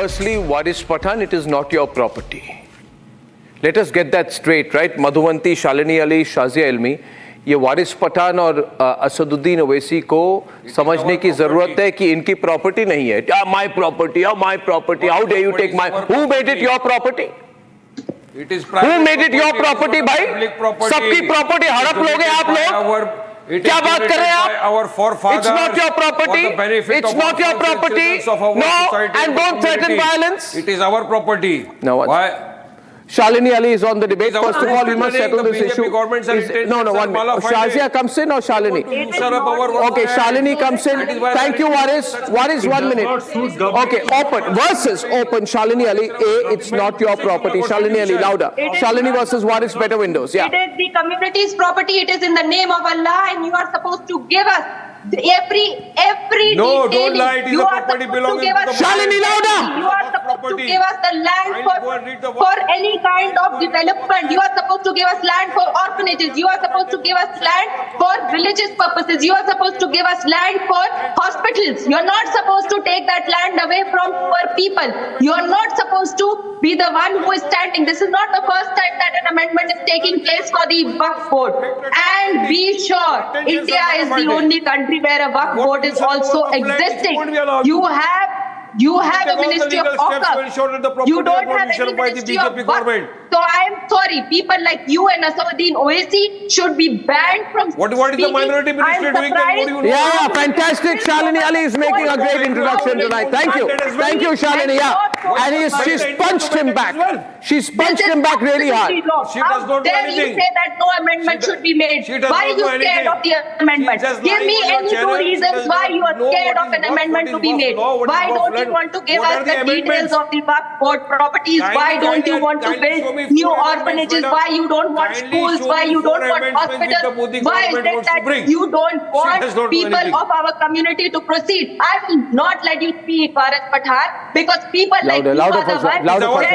firstly, Waris Pathan, it is not your property. Let us get that straight, right? Madhuvanti, Shalini Ali, Shazia Ilmi, ये वारिस पठान और असदुद्दीन ओवैसी को समझने की जरूरत है कि इनकी प्रॉपर्टी नहीं है. My property, my property. How dare you take my? Who made it your property? It is Who made it your property, भाई? सबकी प्रॉपर्टी हड़प लोगे आप लोग? क्या बात कर रहे हैं आप? It's not your property. It's not your property. No, and don't threaten violence. It is our property. No, what? Why? Shalini Ali is on the debate. First of all, we must settle this issue. No, one minute. Shazia comes in or Shalini? Okay, Shalini comes in. Thank you, Waris. Waris, 1 minute. Okay, open. Versus open. Shalini Ali, A, it's not your property. Shalini Ali, louder. Shalini versus Waris, better windows. Yeah. It is the community's property. It is in the name of Allah, and you are supposed to give us every No, detail. don't lie. It is the property belonging to the Shalini, louder. You are supposed to give us the land for any kind of development. You are supposed to give us land for orphanages. You are supposed to give us land for religious purposes. You are supposed to give us land for hospitals. You are not supposed to take that land away from poor people. You are not supposed to be the one who is standing. This is not the first time that an amendment is taking place for the Waqf board. And be sure, India is the only country where a Waqf board is also existing. You have a Ministry of Waqf. You don't have any Ministry of Waqf. So I am sorry, people like you and Asauddin Owaisi should be banned from What is the minority ministry doing? Yeah, fantastic. Shalini Ali is making a great introduction tonight. Thank you. Thank you, Shalini. Yeah. And she's punched him back. She's punched him back really hard. She does not do anything. You say that no amendment should be made? Why are you scared of the amendment? Give me any two reasons why you are scared of an amendment to be made. Why don't you want to give us the details of the Waqf board properties? Why don't you want to build new orphanages? Why you don't want schools? Why you don't want hospitals? Why is it that you don't want people of our community to proceed? I will not let you speak, Waris Pathan, because people like you are the ones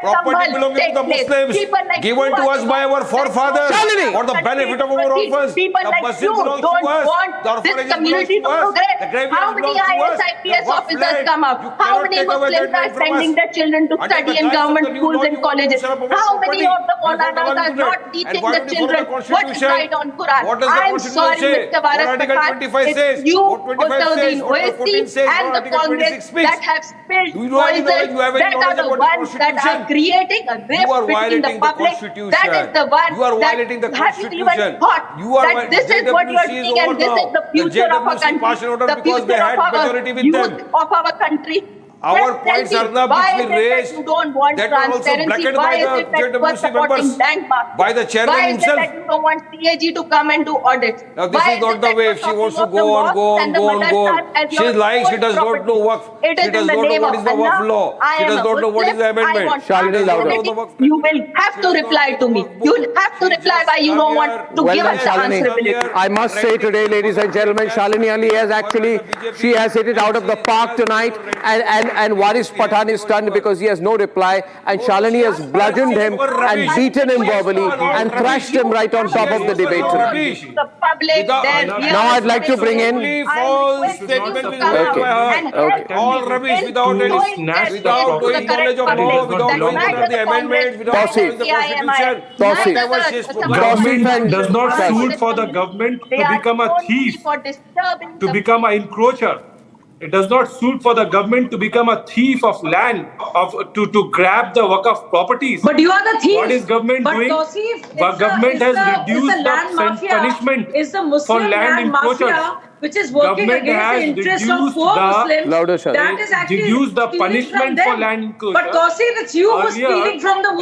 property belonging to the Muslims, given to us by our forefathers for the benefit of our orphans. People like you don't want this community to progress. How many IPS officers come out? How many Muslims are sending their children to study in government schools and colleges? How many of the Maulanas are not teaching the children what is right on Quran? I am sorry, Mr. Waris Pathan, it's you, Asauddin Owaisi, and the Congress that have spilled poison, that are the ones that are creating a rift between the public. That is the one that hasn't even thought that this is what you are seeing and this is the future of our country, the future of our youth of our country. Our points are not being raised. You don't want that are also transparency. blackened Why by is it that you are supporting bank mafia? by the chairman Why himself. Why is it that you don't want CAG to come and do audits? Now this is not the way. If she wants to go on. She is lying. She does not know what. She does not know what is the Waqf law. She does not know what is the amendment. Shalini, louder. You will have to reply to me. You will have to reply why you don't want to give us the answerability. I must say today, ladies and gentlemen, Shalini Ali has actually, she has hit it out of the park tonight, and Waris Pathan is stunned because he has no reply, and Shalini has bludgeoned him and beaten him verbally and thrashed him right on top of the debate tonight. The public, Now I'd like to bring in. All rubbish without any knowledge of law, without knowing what the amendment, without knowing the constitution. Government does not suit for the government to become a thief, to become an encroacher. It does not suit for the government to become a thief of land, to grab the Waqf properties. But you are the thief. What is government doing? Government has reduced the punishment for land encroachers. Which is working against the interests of poor Muslims. That is actually reduce the punishment for land encroachers. But Tausif, it's you who's stealing from the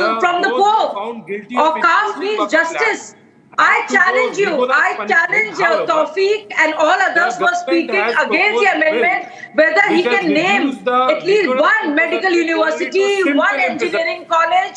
poor. Or caste means justice. I challenge you. I challenge Tawfiq and all others who are speaking against the amendment, whether he can name at least one medical university, one engineering college,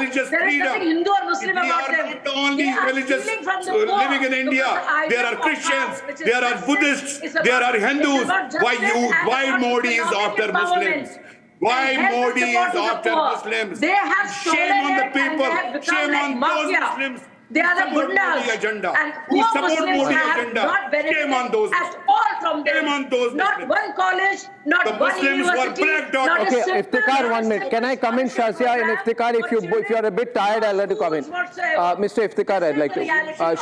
religious There is freedom. nothing Hindu or Muslim They about are them. not only They are religious stealing from the poor. living in India. Because the There idea are of Christians, caste, which is there are justice, Buddhists, is there about- are Hindus. is about Why justice and why about Modi is economic after empowerment. Muslims? Why And help Modi and support is to the after poor. Muslims? They have Shame stolen on the it and people. they have become Shame like on those mafia. Muslims They are who the support gundas. Modi agenda. And Who poor support Muslims Modi have agenda? not benefited Shame on those. at all from them. Shame on those Not Muslims. one college, not The one Muslims were university. black dot. not a Okay, single Iftikhar, 1 minute. Can I come in, Shazia? And Iftikhar, if you're a bit tired, I'll let you come in. Mr. Iftikhar, I'd like to.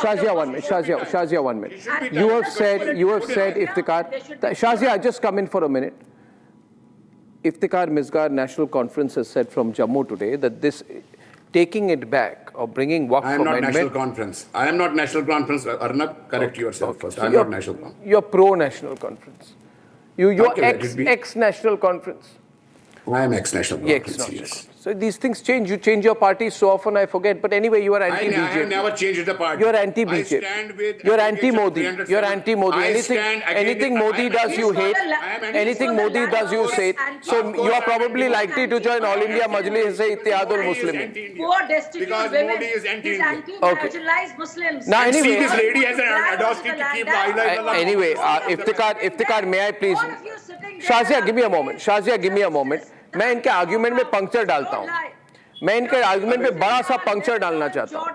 Shazia, 1 minute. Shazia, 1 minute. You have said, Iftikhar. Shazia, just come in for a minute. Iftikhar Misgar National Conference has said from Jammu today that this taking it back or bringing Waqf I am not amendment. National Conference. I am not National Conference. Arnab, correct yourself first. So I am not National Conference. You're pro-national conference. You're Okay, let it be. ex-national conference. I am ex-National Yeah, Conference, ex-national yes. conference. So these things change. You change your party so often I forget. But anyway, you are I have anti-BJP. never changed the party. You're I anti-BJP. stand with You're advocates of anti-Modi. 307. You're anti-Modi. I stand against Anything it. Modi I am does, you against hate. it. I am Anything against Modi it. does, you say. So Of course you are I am probably anti-Modi. likely to join All India Majlis se Ittihadul Modi is Muslimin. anti-India. Poor destitute Because women. Modi is anti-India. He's anti-marginalized Muslims. Now, And see, anyway- this lady has an audacity to keep La ilaha illallah. Anyway, Iftikhar, may I please? All of you sitting there Shazia, are give me a moment. Shazia, give me a moment. मैं इनके argument में puncture डालता हूँ. मैं इनके argument में बड़ा सा पंक्चर डालना चाहता हूँ.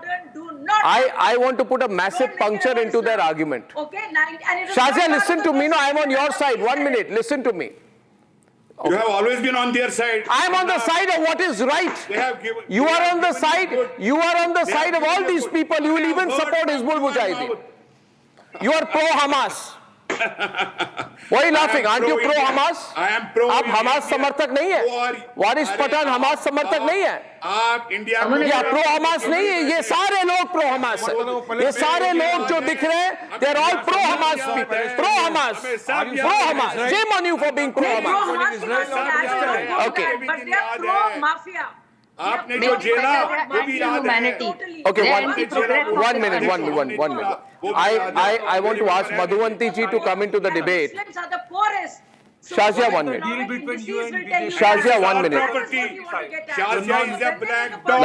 I want to put a massive puncture into their argument. Okay, and it is Shazia, not listen part to of me. the No, I'm on Muslim your side. 1 side. minute. Listen to me. You have always been on their side. I'm on the side of what is right. They have given. You they are have on the given you side. good- You are on the they side have of all given you these good- people. You will I have even heard support from Hizbul you and Mujahideen. now- You are pro-Hamas. Why are you laughing? Aren't you pro-Hamas? I am pro. आप Hamas समर्थक नहीं है. वारिस Pathan Hamas समर्थक नहीं है. आप India ये pro Hamas नहीं है. ये सारे लोग प्रो हमास है. ये सारे लोग जो दिख रहे हैं, they are all pro Hamas people. Pro Hamas. Pro Hamas. Shame on you for being pro Hamas. Okay. But they are pro-mafia. आपने जो झेला वो भी याद है. Okay, They are one anti-progress. minute. I want to ask Madhuvanti ji to come into the debate. Muslims are the poorest. So Shazia, what 1 the minute. government Deal between indices you and will BJP. tell you. Shazia, 1 minute. Property. What you want to get at. Shazia is a black dog.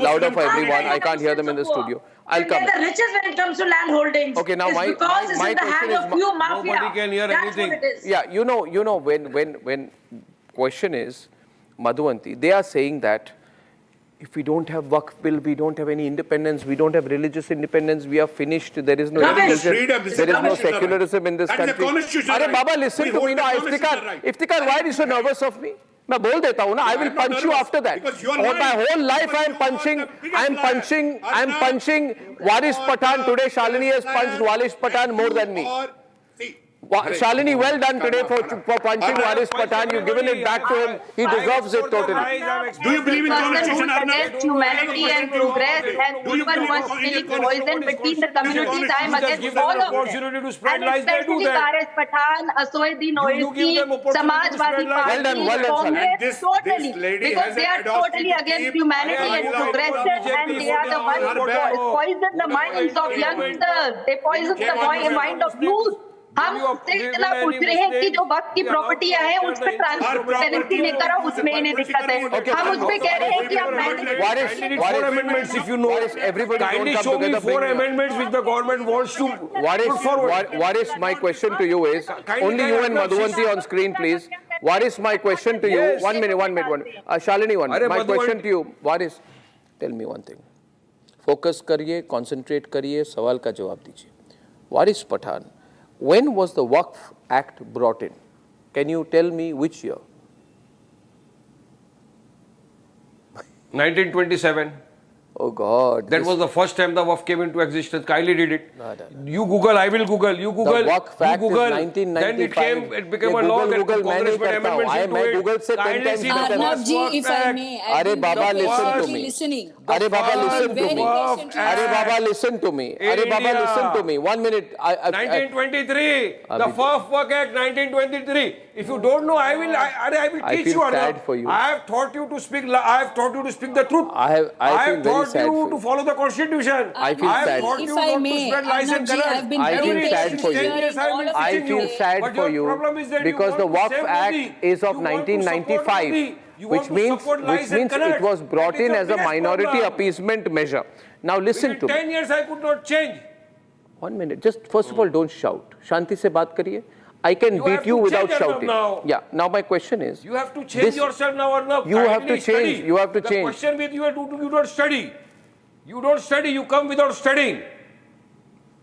Louder for Muslim everyone. I community. can't hear them in the studio. I'll And come. they're the richest when it comes to land holdings. Okay, now It's my because it's in the question hands is of few mafia. Nobody can hear That's anything. what it is. Yeah, you know when question is, Madhuvanti, they are saying that if we don't have Waqf bill, we don't have any independence, we don't have religious independence, we are finished, there is no Rubbish. religion, Freedom, this is there is no constitutional right. secularism in this That is a country. constitutional Arey right. Baba, listen We to me hold now, the constitutional right. Iftikhar, why are you so nervous of me? मैं बोल देता हूँ ना, I will I'm not punch you nervous, after that. because you are All my lying. whole life Because I am you are punching, the biggest I am liar. punching, I am Arnab, punching Waris you are Pathan. the Today Shalini has biggest punched liar. Waris Pathan more than me. See, Shalini, well done today for punching Waris Pathan. You've given it back to him. He deserves it totally. Do you believe in Person constitution, who Arnab? against humanity and progress and Do you people who are believe in spilling poison between the communities. I am Just against give them all an of them. opportunity to spread And lies, they do especially that. Waris Pathan, Aswaduddin You give Owaisi, them opportunity to Samajwadi spread lies. Party, Well done, Shalini. Congress, And this totally. lady Because has they an are audacity totally to against keep humanity and BJP progressive and they are the ones who poison the minds of youngsters. They poison the mind of youth. हम उससे इतना पूछ रहे हैं कि जो वक्त की प्रॉपर्टियां हैं उस पर ट्रांसपेरेंसी लेकर आओ, उसमें इन्हें दिक्कत है. हम उस पे कह रहे हैं कि आप Waris, I need 4 amendments if you know. everybody don't Kindly come show me together. 4 bring- amendments which the government wants to put forward. Waris, my question to you is, only you and Madhuvanti on screen, please. Waris, my question to you, Yes. 1 minute. Shalini, 1 minute. Arey My Madhuvanti. question to you, Waris, tell me one thing. Focus करिए, concentrate करिए, सवाल का जवाब दीजिए. Waris Pathan, when was the Waqf Act brought in? Can you tell me which year? 1927. Oh God. That was the first time the Waqf came into existence. Kindly read it. You Google, I will Google. You Google. Waqf you Act is Google. 1995. Then it came, it became ये a law that Google मैं Congress नहीं made करता हूँ. amendments मैं into Google it. से 10 Kindly times see better the than first Arnab ji, Waqf if I Act. may, Arey Baba, listen to me. Listening. Arey Baba, listen to Very me. patient. Arey Baba, listen to me. In Arey Baba, India. listen to me. 1 minute. 1923, the first Waqf Act, 1923. If you don't know, I will I teach feel you. sad for you. I have taught you to speak. I have taught you to speak the truth. I feel have very taught sad you for to you. follow the constitution. I feel have sad. taught If you I not to may, spread lies and Arnab ji, colors. I've been I very feel patient sad for you. hearing all of I you feel today. sad But for your you problem is that you because want the to Waqf save Act Modi. is of You want to support 1995, Modi. You want which to means support lies and it colors. was brought That is in the as a biggest minority problem. appeasement measure. Now listen Within to me. 10 years, I could not change. 1 minute. Just first of all, don't shout. Shanti se baat kariye. I can You beat have you to without change Arnab shouting. now. Yeah. Now my question is. You have to change This- yourself now, Arnab. You have Kindly to change. study. You have to the change. question with you, you don't study. You don't study, you come without studying.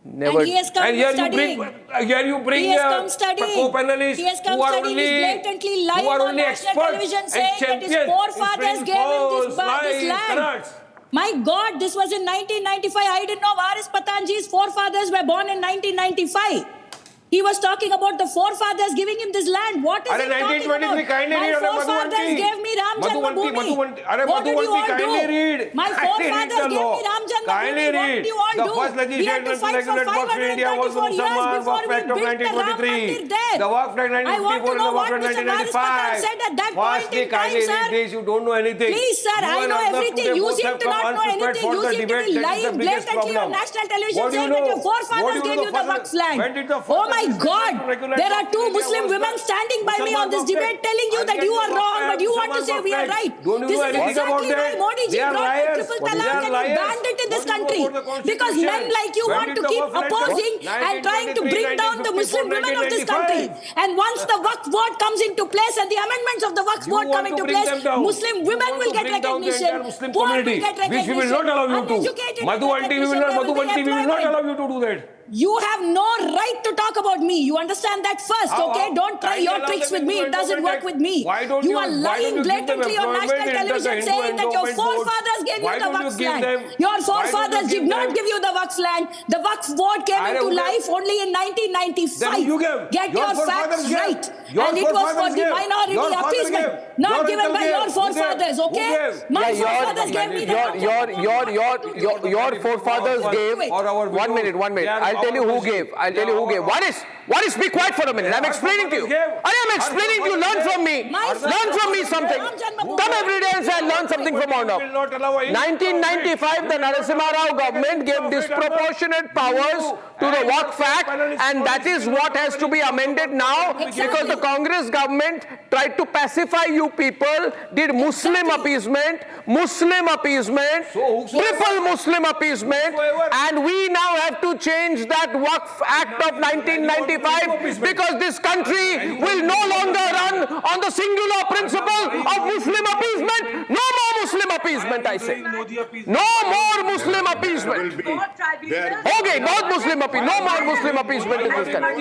Never. And he has come And here you studying. bring, here you bring He has come studying. co-panelists He has come who are studying. only, He's blatantly lying who are on only national experts television and saying that his champions forefathers in gave him false this lies, land. correct. My God, this was in 1995. I didn't know Varis Patanji's forefathers were born in 1995. He was talking about the forefathers giving him this land. What is Are he talking 1923 about? kindly My read, forefathers Madhuvanti. gave me Ram Janmabhoomi. Are What did you all kindly do? read. My Kindly read forefathers the gave law. me Ram Kindly Janmabhoomi. What read. did you all The do? first We had to legislation to fight for regulate Waqf in India was 534 years Musamman before Waqf we Act of built the Ram 1923. Mandir there. The Waqf Act I want 1954 to and know the what Waqf Act Mr. Varis Patan 1995. said at that point Firstly, in time, kindly read sir. this. You don't know anything. Please, sir, You I and know Arnab everything. today You both seem have to come not know unprepared anything. for You the seem to debate. be That is the lying biggest blatantly on problem. national television What do you saying that know? your forefathers gave you the Waqf land. When did the first Oh my legislation God, to regulate there are Waqf two in India Muslim was women done? standing by me on this Musamman debate Waqf telling you Act. that you are I'll wrong, get but you want to Musamman say we Waqf are Act. right. Don't you This know is anything about exactly why that? Modi ji They are brought the liars. triple They talaq are and he liars. banned it in this What do you know country. about the Because Constitution? men like you When want did to the keep Waqf Act come? opposing and trying to bring down the Muslim women of this country. 1953, And once the Waqf board comes into place and the amendments of the Waqf You board come want to into bring place, them down. Muslim You women want will to get bring down the recognition, entire Muslim poor will community, get which we recognition, will not allow you to. uneducated will Madhuvanti, get we will not. recognition, there Madhuvanti, we will not employment. allow you to do that. You have no right to talk about me. You understand that first, How- okay? how- Don't try kindly your allow tricks them with me. into It doesn't work endowment with me. act. Why don't You you- are why don't lying you give them blatantly on employment national in the television Hindu saying that your endowment board? forefathers gave you Why the don't you Waqf give land. them- Your why don't you forefathers give did not them- give you the Waqf land. The Waqf board came Are into you- life only in 1995. Then you gave. Get Your your forefathers facts gave. right. Your And it was for forefathers the gave. minority Your father appeasement. gave. Not Your given uncle by gave. your Who forefathers, gave? Who okay? gave? My Yeah, forefathers gave me the Waqf. your forefathers gave. Or our 1 minute, 1 minute. I'll tell you who gave. I'll tell you who gave. What is? Be quiet for a minute. I'm explaining to you. I am explaining to you. Learn from me. Learn from me something. Come every day and say, I learn something from Arnab. 1995, the Narasimha Rao government gave disproportionate powers to the Waqf Act, and that is what has to be amended now, because the Congress government tried to pacify you people, did Muslim appeasement, triple Muslim appeasement, and we now have to change that Waqf Act of 1995 because this country will no longer run on the singular principle of Muslim appeasement. No more Muslim appeasement, I say. No more Muslim appeasement. Okay, not Muslim appeasement. No more Muslim appeasement in this country.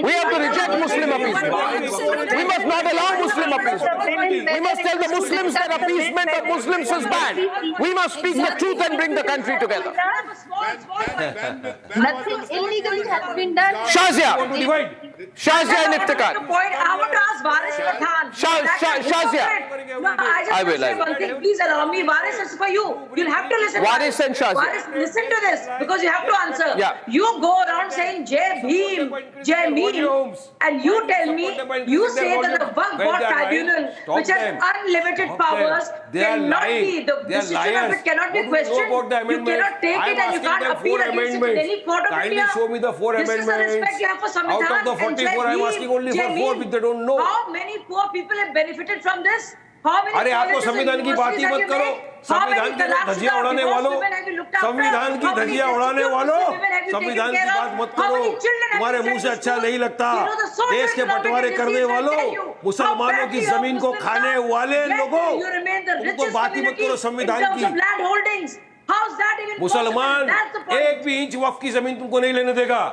We have to reject Muslim appeasement. We must not allow Muslim appeasement. We must tell the Muslims that appeasement of Muslims is bad. We must speak the truth and bring the country together. Nothing illegally has been done. Shazia and Iftikhar. Point. I want to ask Varis Pathan. Shazia. No, I will. just want to say one thing. Please allow me. Varis, it's for you. You'll have to listen. Varis and Shazia. Varis, listen to this because you have to answer. Yeah. You go around saying Jai Bhim, Jai Bhim, and you tell me, you say that the Waqf Board Tribunal, which has unlimited powers, cannot be, the decision of it cannot be questioned. You cannot take it and you can't appeal against it in any court of Kindly India. show me the 4 This is the amendments. respect you have for Samvidhan. Out of the 44, I'm asking only for 4 which they don't know. How many poor people have benefited from this? How many अरे आपको colleges and संविधान की बात ही universities मत have करो. you made? How many संविधान की collapses धज्जियां of उड़ाने divorced वालों, women have you looked after? संविधान की How many धज्जियां उड़ाने destitute वालों, women have you taken संविधान की care बात of? मत How करो. many children have तुम्हारे you मुंह से sent to अच्छा school? नहीं लगता. You know the social देश के economic बंटवारे करने disease will वालों, tell you मुसलमानों how की badly जमीन को Muslims खाने are. वाले Yet लोगों, you remain the उनको richest बात ही मत community करो in संविधान terms की. of land holdings. How's that even मुसलमान possible? That's the point. एक भी इंच वक्फ की जमीन तुमको नहीं लेने देगा.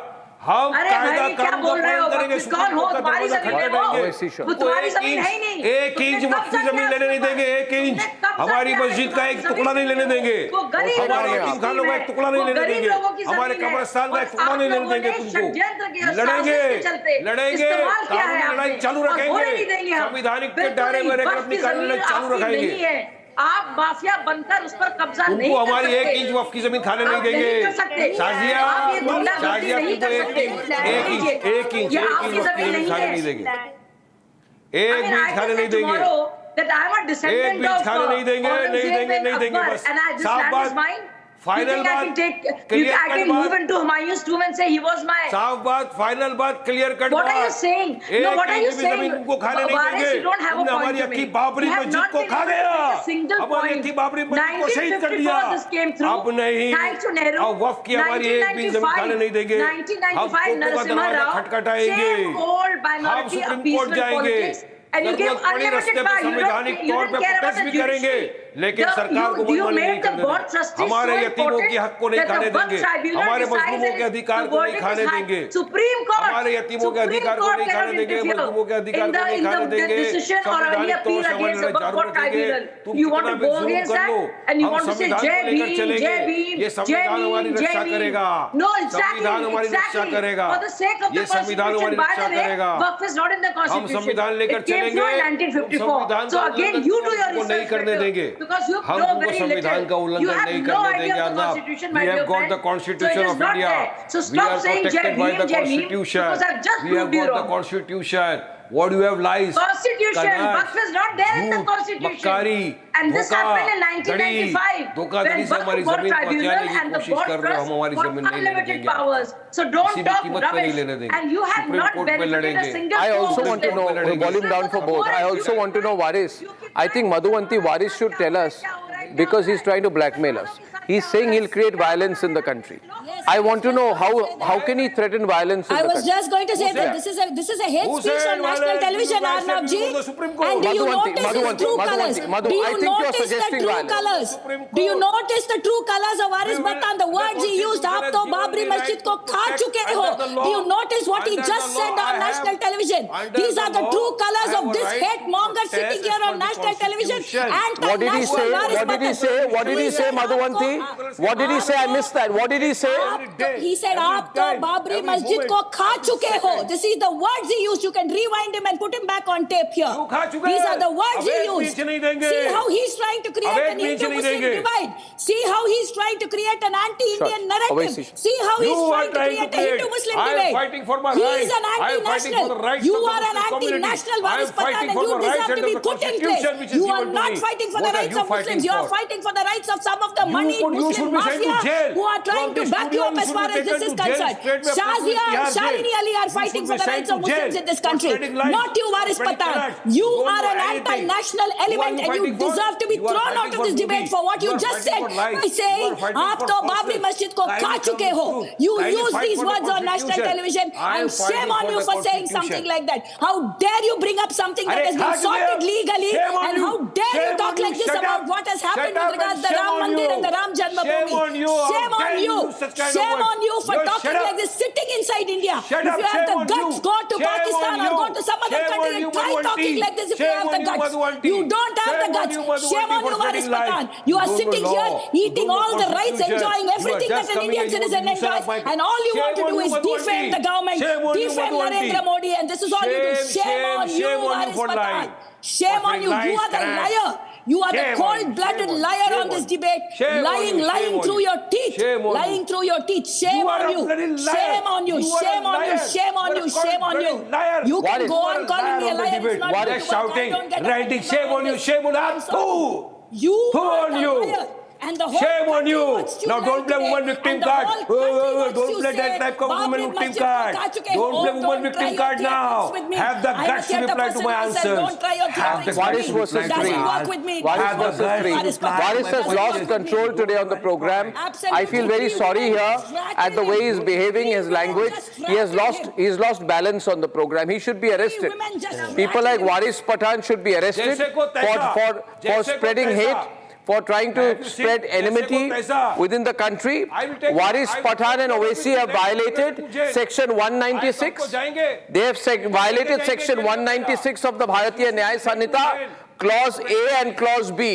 हम अरे कायदा भाई क्या कानून बोल का रहे हो? पालन करेंगे. कौन हो? सुप्रीम कोर्ट का तुम्हारी दरवाजा जमीन है वो? खटखटाएंगे. वो तुम्हारी जमीन है ही नहीं. एक इंच तुमने वक्फ की कब्जा जमीन किया लेने नहीं देंगे. एक इंच तुमने कब्जा हमारी किया मस्जिद का एक तुम्हारी टुकड़ा नहीं लेने देंगे. वो गरीब हमारे लोगों की यतीमखानों का एक जमीन टुकड़ा नहीं है, लेने वो गरीब देंगे. लोगों की हमारे जमीन है, कब्रिस्तान का और एक टुकड़ा आप नहीं लेने लोगों देंगे ने तुमको. षड्यंत्र किया, लड़ेंगे साजिश के चलते लड़ेंगे. इस्तेमाल किया है कानूनी लड़ाई आपने, चालू और होने नहीं रखेंगे. देंगे हम. संविधानिक के बिल्कुल दायरे में नहीं, रहकर वक्त अपनी की कानूनी जमीन लड़ाई चालू आपकी रखेंगे. नहीं है. आप माफिया बनकर उस पर कब्जा नहीं तुमको कर हमारी सकते. एक इंच वक्फ की जमीन खाने नहीं आप नहीं देंगे. कर सकते. शाजिया आप ये गुंडागर्दी शाजिया नहीं तुमको कर एक सकते. इंच ये आपकी वक्फ की जमीन जमीन नहीं खाने है. नहीं देंगे. I एक mean, भी I खाने can नहीं say देंगे. tomorrow that I am a एक descendant भी of खाने नहीं देंगे. नहीं Aurangzeb देंगे and नहीं देंगे. Akbar, बस and this साफ land is बात. mine. You final think I बात can take? Clear I can cut move बात. into Humayun's tomb and say he was my. साफ बात फाइनल बात क्लियर कट What बात. are you saying? No, what are you एक inch भी saying? जमीन तुमको खाने नहीं Varis, देंगे. you don't have a तुमने point हमारी to Akki make. Babri You have मस्जिद not को been खा able to गया. make a single हमारी point. अक्की बाबरी मस्जिद को शहीद कर दिया. 1954 this came through. अब नहीं. Thanks to Nehru. अब वक्फ की हमारी एक भी जमीन खाने नहीं देंगे. हम 1995 कोर्ट का Narasimha दरवाजा Rao, खटखटाएंगे. same old हम minority सुप्रीम कोर्ट appeasement जाएंगे. politics. And you gave जरूरत पड़ी unlimited रास्ते पे power. संवैधानिक You तौर don't पे care about प्रोटेस्ट the भी करेंगे. judiciary. लेकिन सरकार को मनमानी नहीं करने देंगे। हमारे यतीमों के हक को नहीं खाने देंगे, हमारे मजलूमों के अधिकार को नहीं खाने देंगे, हमारे यतीमों के अधिकार को नहीं खाने देंगे, मजलूमों के अधिकार को नहीं खाने देंगे, संवैधानिक तौर से हमारे जरूरत देंगे। तुम कितना भी जुल्म कर लो, हम संविधान को लेकर चलेंगे, ये संविधान हमारी रक्षा करेगा, संविधान हमारी रक्षा करेगा, ये संविधान हमारी रक्षा करेगा, हम संविधान लेकर चलेंगे, संविधान का उल्लंघन को नहीं करने देंगे, हम उनको संविधान का उल्लंघन नहीं करने देंगे। Arnab, we have got the Constitution of India, we are protected by the Constitution, we have got the Constitution. What do you have lies? Constitution. Waqf is not there in the Constitution. मक्कारी, And this happened in 1995 धोखाधड़ी से हमारी when जमीन Waqf को Tribunal हथियाने and की the कोशिश Board कर रहे हो, हम हमारी Trust जमीन got नहीं लेने unlimited देंगे, powers. So किसी don't भी talk कीमत पे नहीं rubbish. लेने देंगे, And you have supreme not court में benefited a लड़ेंगे। single I also Muslim. want to know, volume down for both. I also want to know Waris. I think Madhuvanti Waris should tell us, because he's trying to blackmail us. He's saying he'll create violence in the country. I want to know how can he threaten violence in I the was country? just going to say Who that said? this is a hate Who speech said on national violence? television, You guys said Arnab ji. before the Supreme Court. And do you Madhuvanti, notice his Madhuvanti, true Madhuvanti, colors? Madhu, Do I you think you're notice the suggesting true violence. colors? Supreme Do you Court. notice the true colors of Waris Batan? The words he used, "Aap to Babri Masjid ko kha chuke ho." Do you notice what he just said on national television? These are the true colors of this hate monger sitting here on national television. What did he say? What did he say? What did he say, Madhuvanti? What did he say? I missed that. What did he say? He said, "Aap to Babri Masjid ko kha chuke ho." This is the words he used. You can rewind him and put him back on tape here. वो खा चुके These हैं। are the words he अवैध used. पीछे नहीं देंगे। See how he's trying to create अवैध an पीछे नहीं Hindu-Muslim देंगे। divide. See how he's trying to create an anti-Indian Sure. narrative. Owaisi. See how You he's are trying to trying to create a create. Hindu-Muslim I am divide. fighting for my He rights. is an I am fighting for anti-national. the rights You of the are an Muslim community. anti-national, I am Waris Patan, fighting and for you the rights deserve to under be the put in Constitution place. which is You are given to not me. fighting for the What are rights you of fighting Muslims. You are for? fighting for the rights of some of the You moneyed should Muslim be sent to mafia jail. who are trying From to this back you studio, up you as should far be as this taken is to jail, concerned. straight away Shazia put you in and Shalini jail. Ali are You fighting should for be the sent rights to of Muslims jail in this for country. spreading lies, Not you, Waris spreading Patan. corruption. You Don't are do an anything. anti-national Who are element you and you fighting for? deserve to be You are thrown fighting out of for this debate movies. for what You you are just said fighting for lies. by saying, You are fighting "Aap for to falsehood." Babri Masjid ko Kindly kha come chuke ho." through. You Kindly use fight these for the words on national Constitution. television I am and shame fighting on for you the for saying Constitution. something like that. How dare you bring up something that Arey, has been kha chuke sorted ho. legally Shame on and you. how dare you Shame talk on like you. this Shut about up. what has happened Shut with up regards and the shame Ram on Mandir you. and the Ram Shame Janmabhoomi. on you. How Shame on dare you. you use such kind of Shame words. on you for Just talking shut up. like this, sitting inside India. Shut If up. you have Shame the on guts, you. go to Shame Pakistan on or you. go to some other Shame country on you, and try Madhuvanti. talking like this if you Shame have on the you, guts. Madhuvanti. You don't have Shame the on guts. you, Madhuvanti, Shame on for you, Waris spreading lies. Patan. You are don't know sitting law. here You eating don't know all the rights, Constitution. enjoying You are everything just that an coming Indian and you citizen want to enjoys, usurp my- and all you Shame want to on do you, is Madhuvanti. defame the government, Shame on you, defame Madhuvanti. Narendra Modi, and this is all you do. Shame on you, shame on you Waris for lying. Patan. Shame For on you. spreading You are the lies, liar. You are the Shame on you, cold-blooded shame on you, liar shame on this on you. debate. Shame on Lying, you, lying shame on through you. your teeth. Shame on Lying you. through your teeth. Shame You are on a you. bloody liar. Shame on you. You are a Shame on you. liar. Shame on You are you. a Shame on you. cold-blooded liar. You What can is- go on calling me a liar. It's not What going is to work. I shouting, don't get ranting, offended shame by on you, this. shame on I'm us. sorry. Who? You Who are on the you? liar. And the whole Shame on country you. wants Now like don't play today. woman victim And the card. whole country wants Don't you play say, that type of woman Babri victim Masjid card. ko kha chuke Don't ho. play woman Don't victim try card your now. theatrics with me. Have the I am guts to yet a reply to person my who says, answers. don't try your Have the theatrics Waris with me. versus Doesn't three. work with me. Waris Doesn't work versus with three. Waris Patan. Waris has Doesn't lost work with me. control today on the program. I feel very sorry here at the way he's behaving, his language. He's lost balance on the program. He should be arrested. People like Waris Patan should be arrested जैसे को तैसा, for जैसे को spreading तैसा। hate, for trying I have to to spread see, enmity जैसे को तैसा। within the country. I will take- Waris I will Patan take- and Owaisi have violated मुझे- section I 196. सबको जाएंगे। They have violated section 196 of the Bharatiya Nyaya Sanhita, clause A and clause B.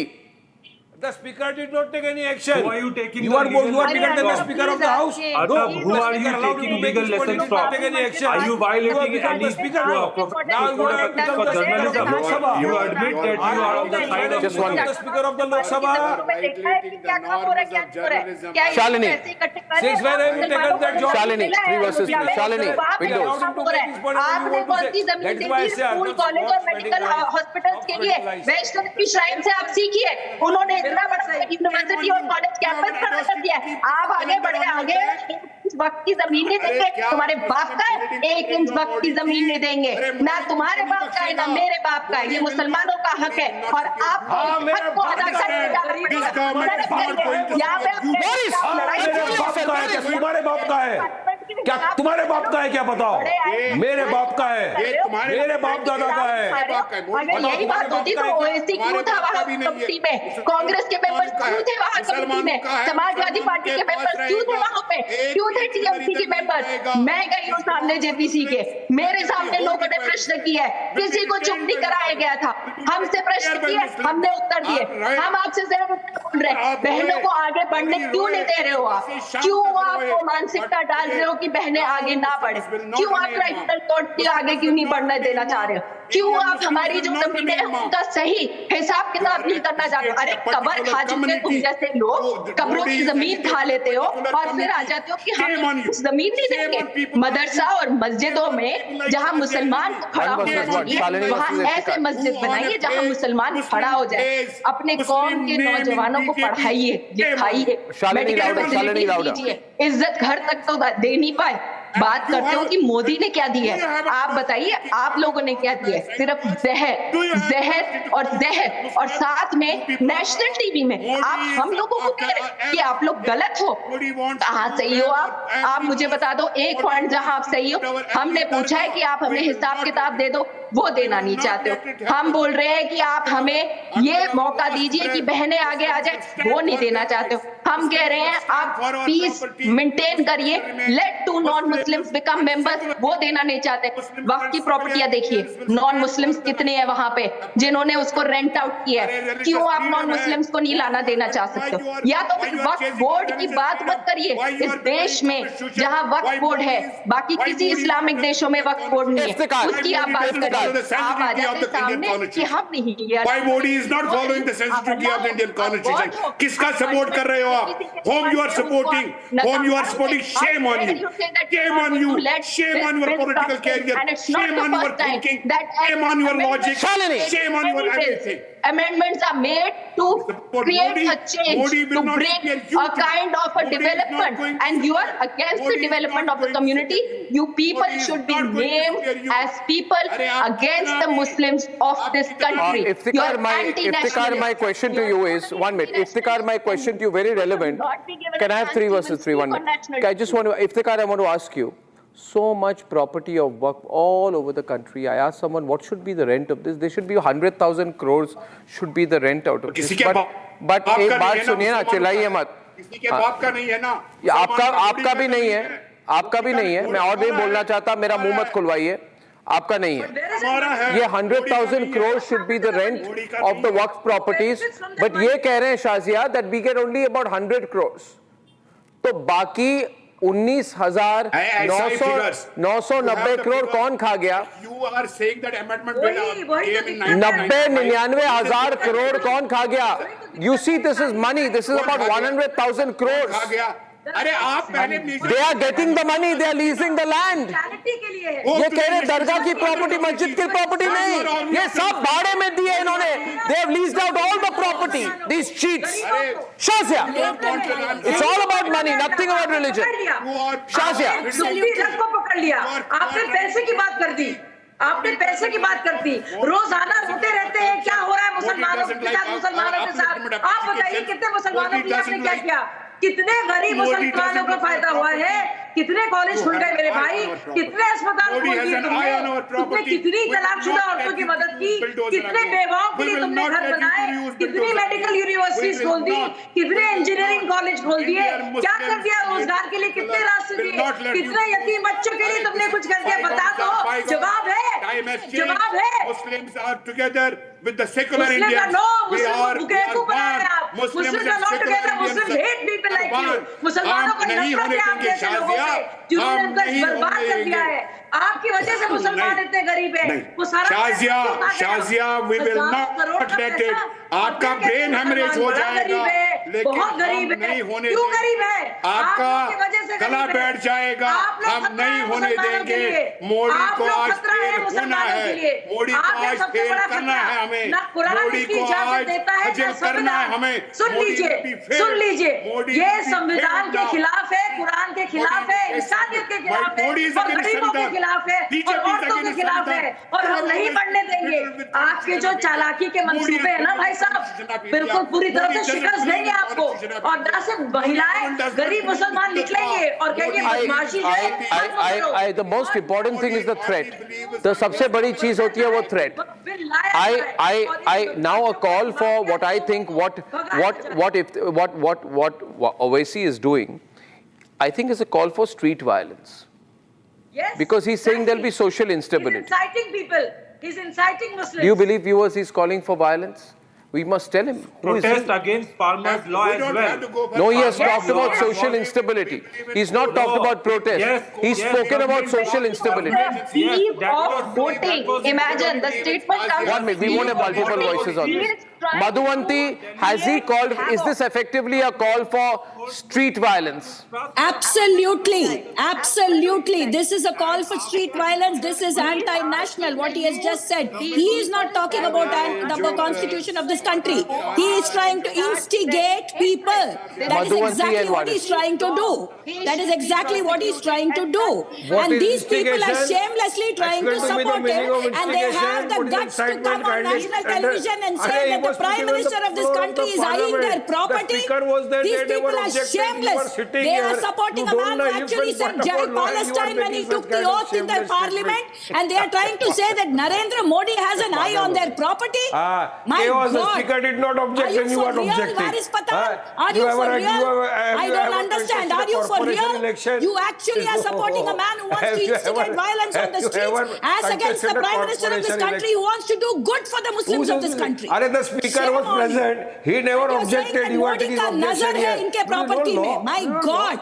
The speaker did not take any action. Who are you taking You the are legal bigger than the lessons speaker of the house. Arnab, who are you taking legal lessons from? Are you violating any Now you have become for the speaker of the journalism? Lok Sabha. You admit that you are on the side of Just one the minute. speaker of the Lok Sabha. Violating the norms of journalism. Shalini. Since when have you taken that job? Shalini, 3 versus 3. Shalini, Windows. आपने कौन सी जमीन दी थी school college और medical hospitals के लिए? Vaishno Devi shrine से आप सीखिए, उन्होंने इतना बड़ा यूनिवर्सिटी और कॉलेज कैंपस खड़ा कर दिया। आप आगे बढ़े, आगे इस वक्त की जमीन नहीं देंगे, तुम्हारे बाप का है, 1 इंच वक्त की जमीन नहीं देंगे, ना तुम्हारे बाप का है ना मेरे बाप का है, ये मुसलमानों का हक है और आप हक को अदा करने जाना पड़ेगा। यहाँ पे आप तुम्हारे बाप का है। क्या तुम्हारे बाप का है क्या बताओ? मेरे बाप का है, मेरे बाप दादा का है। अगर यही बात होती तो ओवैसी क्यों था वहाँ कमेटी में? कांग्रेस के मेंबर्स क्यों थे वहाँ कमेटी में? समाजवादी पार्टी के मेंबर्स क्यों थे वहाँ पे? क्यों थे टीएमसी के मेंबर्स? मैं गई हूँ सामने जेपीसी के, मेरे सामने लोगों ने प्रश्न किया है, किसी को चुप नहीं कराया गया था। हमसे प्रश्न किए, हमने उत्तर दिए। हम आपसे जरूर बोल रहे हैं, बहनों को आगे बढ़ने क्यों नहीं दे रहे हो आप? क्यों आप वो मानसिकता डाल रहे हो कि बहनें आगे ना बढ़े? क्यों आप ट्राइब्यूनल कोर्ट के आगे क्यों नहीं बढ़ने देना चाह रहे हो? क्यों आप हमारी जो जमीनें हैं उनका सही हिसाब किताब नहीं करना चाहते? अरे कब्र खा चुके तुम जैसे लोग कब्रों की जमीन खा लेते हो और फिर आ जाते हो कि हम जमीन नहीं देंगे। मदरसा और मस्जिदों में जहाँ मुसलमान खड़ा होना चाहिए वहाँ ऐसे मस्जिद बनाइए जहाँ मुसलमान खड़ा हो जाए। अपने कौम के नौजवानों को पढ़ाइए, लिखाइए, मेडिकल फैसिलिटीज दीजिए। इज्जत घर तक तो दे नहीं पाए, बात करते हो कि मोदी ने क्या दिया है। आप बताइए आप लोगों ने क्या दिया है? सिर्फ जहर और साथ में नेशनल टीवी में आप हम लोगों को कह रहे हैं कि आप लोग गलत हो। कहाँ सही हो आप मुझे बता दो एक पॉइंट जहां आप सही हो। हमने पूछा है कि आप हमें हिसाब किताब दे दो, वो देना नहीं चाहते हो। हम बोल रहे हैं कि आप हमें ये मौका दीजिए कि बहनें आगे आ जाए, वो नहीं देना चाहते हो। हम कह रहे हैं आप पीस मेंटेन करिए, let to non Muslims become members, वो देना नहीं चाहते। वक्त की प्रॉपर्टियां देखिए, नॉन मुस्लिम्स कितने हैं वहां पे जिन्होंने उसको रेंट आउट किया है। क्यों आप नॉन मुस्लिम्स को नहीं लाना देना चाह सकते हो? या तो वक्फ बोर्ड की बात मत करिए। इस देश में जहां वक्फ बोर्ड है, बाकी किसी इस्लामिक देशों में वक्फ बोर्ड नहीं है, उसकी आप बात करिए। आप आ जाते सामने कि हम नहीं। Why Modi is not following the sensitivity of the Indian Constitution? किसका सपोर्ट कर रहे हो आप? Whom you are supporting? Whom you are supporting? Shame on you! Shame on you! Shame on your political career! Shame on your thinking! Shame on your logic! Shame on your everything! Amendments are made to create a change, to bring a kind of a development, and you are against the development of the community. You people should be named as people against the Muslims of this country. Iftikhar, my question to you is, 1 minute, Iftikhar, my question to you, very relevant. Can I have 3 verses 3, 1 minute? I just want to, Iftikhar, I want to ask you, so much property of Waqf all over the country. I asked someone, what should be the rent of this? There should be 100,000 crores should be the rent out of this. But एक बात सुनिए ना, चिल्लाइए मत। किसी के बाप का नहीं है ना? आपका भी नहीं है, आपका भी नहीं है। मैं और नहीं बोलना चाहता, मेरा मुंह मत खुलवाइए। आपका नहीं है। ये 100,000 crores should be the rent of the Waqf properties. But ये कह रहे हैं Shazia that we get only about 100 crores. तो बाकी 19,990 करोड़ कौन खा गया? 90-99,000 करोड़ कौन खा गया? You see, this is money. This is about 100,000 crores. अरे आप पहले They are getting the money. They are leasing the land. ये कह रहे दरगाह की प्रॉपर्टी, मस्जिद की प्रॉपर्टी नहीं, ये सब भाड़े में दिए इन्होंने। They have leased out all the property. These cheats. Shazia, it's all about money, nothing about religion. Shazia, को पकड़ लिया, आपने पैसे की बात कर दी, आपने पैसे की बात कर दी। रोजाना रोते रहते हैं क्या हो रहा है मुसलमानों के साथ, मुसलमानों के साथ। आप बताइए कितने मुसलमानों के लिए आपने क्या किया? कितने गरीब मुसलमानों को फायदा हुआ है? कितने कॉलेज खुल गए मेरे भाई? कितने अस्पताल खोल दिए तुमने? कितनी तलाकशुदा औरतों की मदद की? कितने बेवाओं के लिए तुमने घर बनाए? कितनी मेडिकल यूनिवर्सिटीज खोल दी? कितने इंजीनियरिंग कॉलेज खोल दिए? क्या कर दिया रोजगार के लिए? कितने रास्ते दिए? कितने यतीम बच्चों के लिए तुमने कुछ कर दिया? बता दो, जवाब है, जवाब है। Muslims are together with the secular India. मुसलमानों को नफरत है आप जैसे लोगों से, जिन्होंने उनका बर्बाद कर दिया है। आपकी वजह से मुसलमान इतने गरीब है। वो सारा Shazia, we will not let it. आपका ब्रेन हेमरेज हो जाएगा, लेकिन हम नहीं होने देंगे। आपका गला बैठ जाएगा, हम नहीं होने देंगे। मोदी को आज पेड़ फूट होना है, मोदी को आज फेल करना है हमें, मोदी को आज हजम करना है हमें। सुन लीजिए, ये संविधान के खिलाफ है, कुरान के खिलाफ है, इंसानियत के खिलाफ है, और गरीबों के खिलाफ है, और औरतों के खिलाफ है, और हम नहीं बढ़ने देंगे। आपके जो चालाकी के मंसूबे है ना भाई साहब, बिल्कुल पूरी तरह से शिकस्त देंगे आपको, और ना सिर्फ महिलाएं, गरीब मुसलमान निकलेंगे और कहेंगे बदमाशी है। The most important thing is the threat. The सबसे बड़ी चीज होती है वो threat. I now a call for what I think what Owaisi is doing, I think is a call for street violence. Yes, Because he's saying there'll be social instability. He's inciting people. He's inciting Muslims. Do you believe, viewers, he's calling for violence? We must tell him. Who is Protest he? against farmers' law as well. No, he has talked about social instability. He's not talked about protest. Yes, He's spoken about social instability. Eve of voting. Imagine the statement comes. 1 minute, we won't have multiple voices on this. Madhuvanti, has he called, is this effectively a call for street violence? Absolutely, absolutely. This is a call for street violence. This is anti-national, what he has just said. He is not talking about the constitution of this country. He is trying to instigate people. That is exactly what he's trying to do. That is exactly what he's trying to do. And these people are shamelessly trying to support him, and they have the guts to come on national television and say that the Prime Minister of this country is eyeing their property. These people are shameless. They are supporting a man who actually said Jai Palestine when he took the oath in their parliament, and they are trying to say that Narendra Modi has an eye on their property. My God. The speaker did not object when you were objecting. Waris Patan? Are you for real? I don't understand. Are you for real? You actually are supporting a man who wants to instigate violence on the streets as against the Prime Minister of this country who wants to do good for the Muslims of this country. The speaker was present. He never objected. You are taking objection here. इनके property में. My God.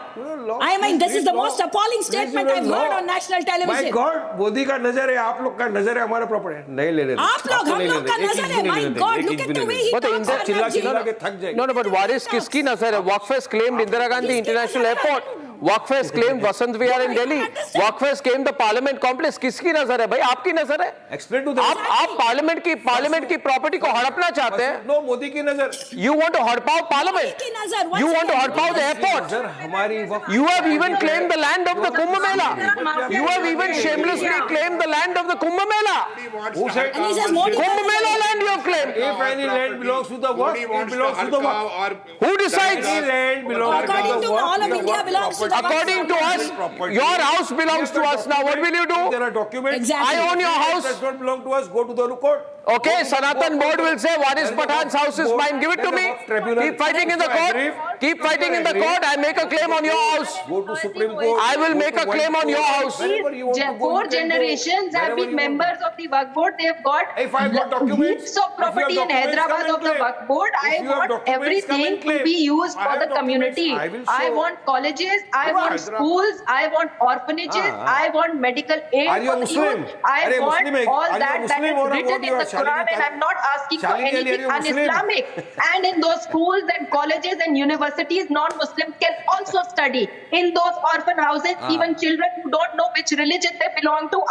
I mean, this is the most appalling statement I've heard on national television. My God, Modi का नजर है, आप लोग का नजर है हमारे प्रॉपर्टी नहीं ले लेते. आप लोग हम लोग का नजर है. My God, look at the way he But talks on चिल्ला के थक जाएंगे. No, but Waris, किसकी नजर है? Waqf has claimed Indira Gandhi International Airport. Waqf has claimed Vasant Vihar in Delhi. Waqf has claimed the Parliament complex. किसकी नजर है भाई? आपकी नजर है? Explain to them. आप पार्लियामेंट की प्रॉपर्टी को हड़पना चाहते हैं? No, मोदी की नजर. You want to हड़पाओ Parliament? You want to हड़पाओ the airport? You have even claimed the land of the Kumbh Mela. You have even shamelessly claimed the land of the Kumbh Mela. Who said? And he says Modi Kumbh Mela land you have claimed. If any land belongs to the what? It belongs to the what? Who decides? Any land belongs to According the to what? all of India belongs to the According to us, your house belongs to us. Now what will you do? There are documents. Exactly. I own your house. That don't belong to us. Go to the court. Okay, Sanatan board will say, Waris Pathan's house is mine, give it to me. Keep fighting in the court. Keep fighting in the court. I make a claim on your house. Go to Supreme Court. I will make a claim on your house. Four generations have been members of the Waqf board. They have got If I've got documents, heaps of property in Hyderabad of the Waqf board. I want everything to be used for the community. I want colleges, I want schools, I want orphanages, I want medical aid. Are you a Muslim? I want all that that is written in the Quran, and I'm not asking for anything un-Islamic. And in those schools and colleges and universities, non-Muslims can also study. In those orphan houses, even children who don't know which religion they belong to,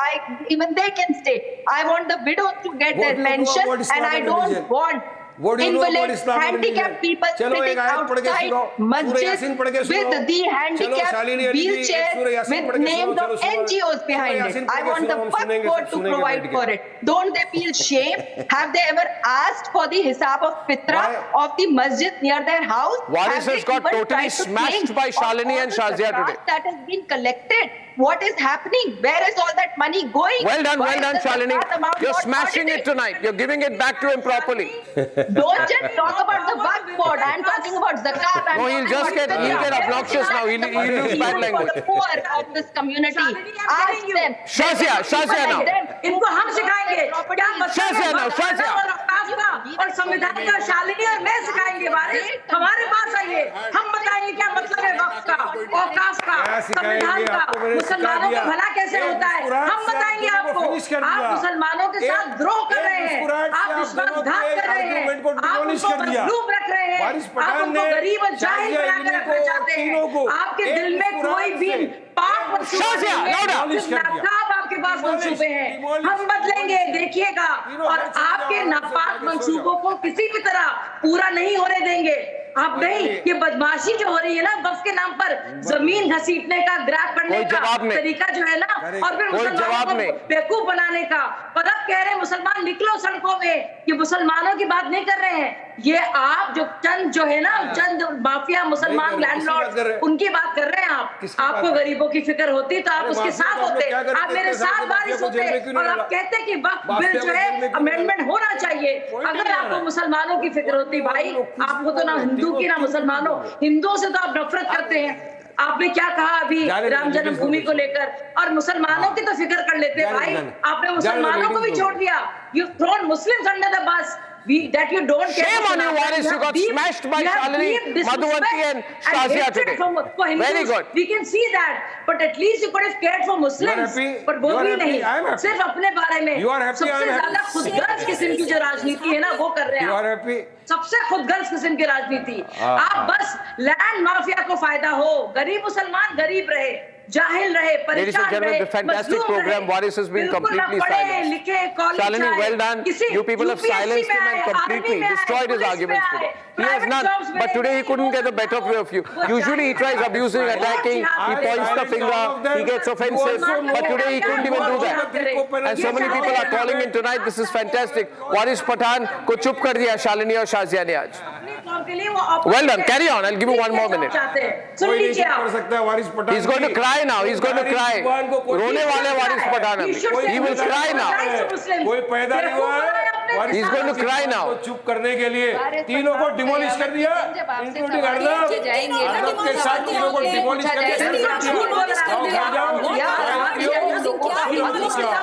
even they can stay. I want the widows to get their pension, and I don't want invalids, handicapped people sitting outside masjids with the handicapped wheelchair with names of NGOs behind it. I want the Waqf board to provide for it. Don't they feel shame? Have they ever asked for the hisab of fitra of the masjid near their house? Waris has got totally smashed by Shalini and Shazia today. That has been collected. What is happening? Where is all that money going? Well done, Shalini. You're smashing it tonight. You're giving it back to him properly. Don't just talk about the Waqf board. I'm talking about zakat. No, he'll get obnoxious now. He'll use bad language. For the poor of this community. Ask them. Shazia now. इनको हम सिखाएंगे क्या Shazia. और संविधान का शालिनी और मैं सिखाएंगे वारिस हमारे पास आइए हम बताएंगे क्या मतलब है वक्फ का औकाफ का संविधान का मुसलमानों का भला कैसे होता है हम बताएंगे आपको आप मुसलमानों के साथ द्रोह कर रहे हैं आप विश्वासघात कर रहे हैं आप उनको मजलूम रख रहे हैं आप उनको गरीब और जाहिल बनाकर रखना चाहते हैं आपके दिल में कोई भी पाप Shazia, louder. आप आपके पास मंसूबे हैं, हम बदलेंगे, देखिएगा। और आपके नापाक मंसूबों को किसी भी तरह पूरा नहीं होने देंगे। आप नहीं, ये बदमाशी जो हो रही है ना वक्फ के नाम पर, जमीन घसीटने का, ग्रैब करने का तरीका जो है ना, और फिर मुसलमानों को बेवकूफ बनाने का। पर अब कह रहे हैं मुसलमान निकलो सड़कों में, ये मुसलमानों की बात नहीं कर रहे हैं, ये आप जो चंद जो है ना, चंद माफिया मुसलमान लैंडलॉर्ड, उनकी बात कर रहे हैं आप। आपको गरीबों की फिक्र होती तो आप उसके साथ होते, आप मेरे साथ बारिश होते, और आप कहते कि वक्फ बिल जो है अमेंडमेंट होना चाहिए। अगर आपको मुसलमानों की फिक्र होती भाई, आपको तो ना हिंदू की ना मुसलमानों, हिंदुओं से तो आप नफरत करते हैं। आपने क्या कहा अभी राम जन्मभूमि को लेकर, और मुसलमानों की तो फिक्र कर लेते भाई, आपने मुसलमानों को भी छोड़ दिया। You thrown Muslims under the bus that you don't care. Shame on you, Waris. You got smashed by Shalini, Madhuvanti and Shazia today. Very good. We can see that, but at least you could have cared for Muslims. But वो भी नहीं, सिर्फ अपने बारे में। सबसे ज्यादा खुदगर्ज किस्म की जो राजनीति है ना वो कर रहे हैं। सबसे खुदगर्ज किस्म की राजनीति। आप बस लैंड माफिया को फायदा हो, गरीब मुसलमान गरीब रहे, जाहिल रहे, परेशान रहे, the fantastic program. Waris has been completely silent. Shalini, well done. You people have silenced him and completely destroyed his arguments today. He has none, but today he couldn't get the better of you. Usually he tries abusing, attacking, he points the finger, he gets offensive, but today he couldn't even do that. And so many people are calling in tonight. This is fantastic. Waris Pathan को चुप कर दिया शालिनी और शाजिया ने आज. Well done. Carry on. I'll give you one more minute. He's going to cry now. He's going to cry. रोने वाले वारिस पठान अभी. He will cry now. कोई पैदा नहीं हुआ है। He's going to cry now. चुप करने के लिए तीनों को डिमोलिश कर दिया, इंक्लूडिंग अर्नब के साथ तीनों को डिमोलिश कर दिया।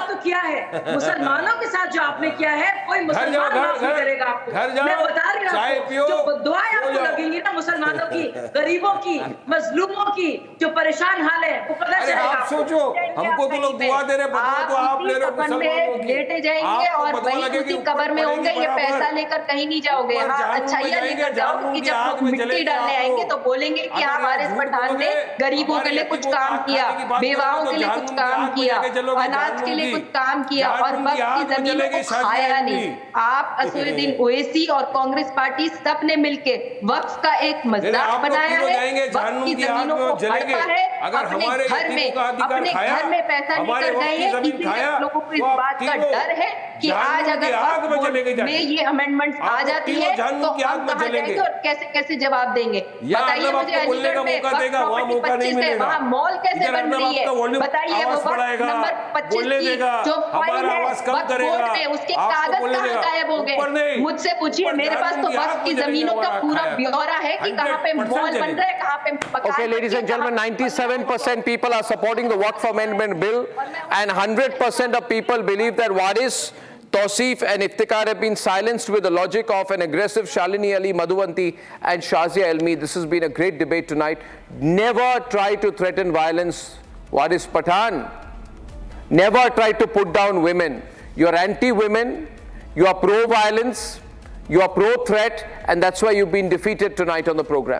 तो क्या है मुसलमानों के साथ जो आपने किया है, कोई मुसलमान माफ नहीं करेगा आपको। घर जाओ, मैं बता रही हूँ, चाय पियो, जो दुआएं आपको लगेंगी ना मुसलमानों की, गरीबों की, मजलूमों की, जो परेशान हाल है, वो पता चलेगा। आप सोचो, हमको तो लोग दुआ दे रहे, बदला तो आप ले रहे हो मुसलमानों की। लेटे जाएंगे और वही उसी कब्र में होंगे, ये पैसा लेकर कहीं नहीं जाओगे। हाँ, अच्छाइयाँ लेकर जाओगे कि जब लोग मिट्टी डालने आएंगे तो बोलेंगे कि हाँ वारिस पठान ने गरीबों के लिए कुछ काम किया, बेवाओं के लिए कुछ काम किया, अनाज के लिए कुछ काम किया, और वक्त की जमीनों को खाया नहीं। आप असदुद्दीन ओवैसी और कांग्रेस पार्टी सब ने मिलके वक्फ का एक मजाक बनाया है, वक्त की जमीनों को हड़पा है, अपने घर में पैसा लेकर गए हैं। इसीलिए लोगों को इस बात का डर है कि आज अगर में ये अमेंडमेंट आ जाती है तो हम कहाँ जाएंगे और कैसे कैसे जवाब देंगे। बताइए मुझे, अलीगढ़ में प्रॉपर्टी 25 है, वहाँ मॉल कैसे बन रही है? बताइए वो वक्त नंबर 25 की जो फाइल है वक्फ बोर्ड में, उसके कागज कहाँ गायब हो गए? मुझसे पूछिए, मेरे पास तो वक्फ की जमीनों का पूरा ब्यौरा है कि कहाँ पे मॉल बन रहा है, कहाँ पे मकान। Okay, ladies and gentlemen, 97% people are supporting the Waqf Amendment Bill, and 100% of people believe that Waris, Tausif and Iftikhar have been silenced with the logic of an aggressive Shalini Ali, Madhuvanti and Shazia Elmi. This has been a great debate tonight. Never try to threaten violence, Waris Pathan. Never try to put down women. You're anti-women, you are pro-violence, you are pro-threat, and that's why you've been defeated tonight on the program.